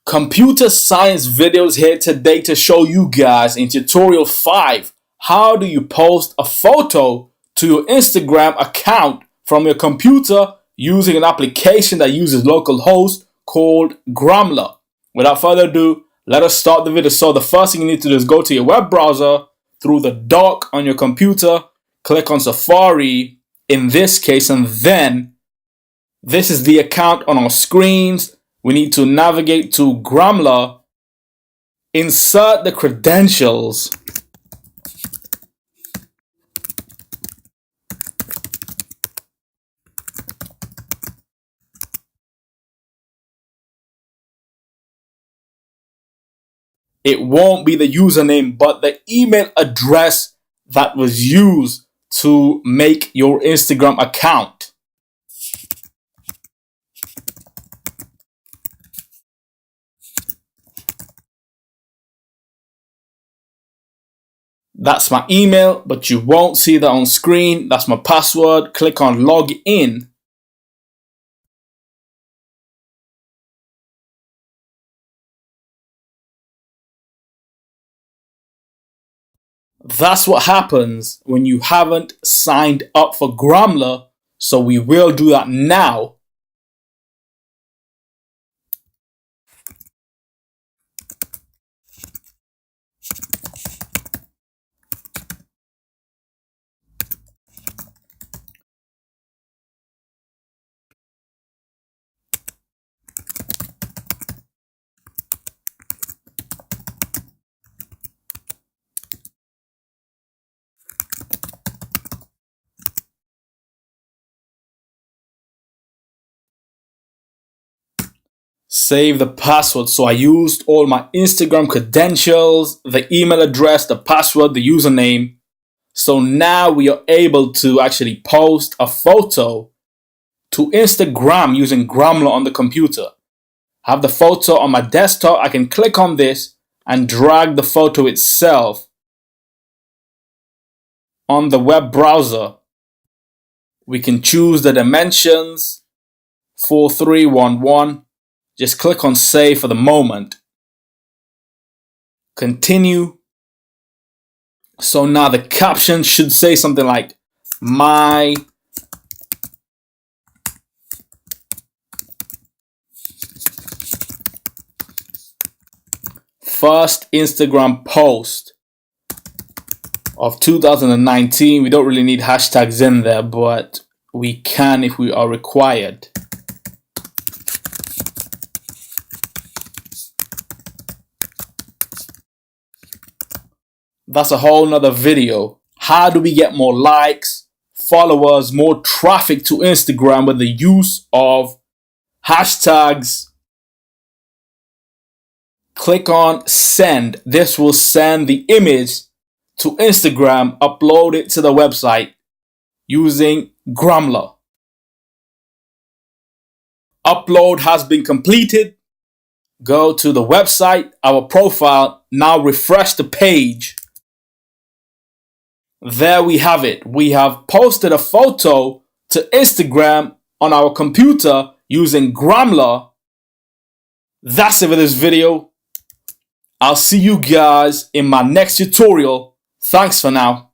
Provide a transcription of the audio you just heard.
Computer science videos here today to show you guys in tutorial 5 how do you post a photo to your Instagram account from your computer using an application that uses localhost called Gramla. Without further ado, let us start the video. So the first thing you need to do is go to your web browser through the dock on your computer, click on Safari in this case, and then this is the account on our screens. We need to navigate to Gramla, insert the credentials, it won't be the username but the email address that was used to make your Instagram account. That's my email, but you won't see that on screen. That's my password. Click on log in. That's what happens when you haven't signed up for Gramla, so we will do that now. Save the password. So I used all my Instagram credentials, the email address, the password, the username. So now we are able to actually post a photo to Instagram using Gramla on the computer. I have the photo on my desktop. I can click on this and drag the photo itself on the web browser. We can choose the dimensions 4311. Just click on save for the moment. Continue. So now the caption should say something like, my first Instagram post of 2019. We don't really need hashtags in there, but we can if we are required. That's a whole nother video. How do we get more likes, followers, more traffic to Instagram with the use of hashtags? Click on send. This will send the image to Instagram, upload it to the website using Gramla. Upload has been completed. Go to the website, our profile. Now refresh the page. There we have it. We have posted a photo to Instagram on our computer using Gramla. That's it for this video. I'll see you guys in my next tutorial. Thanks for now.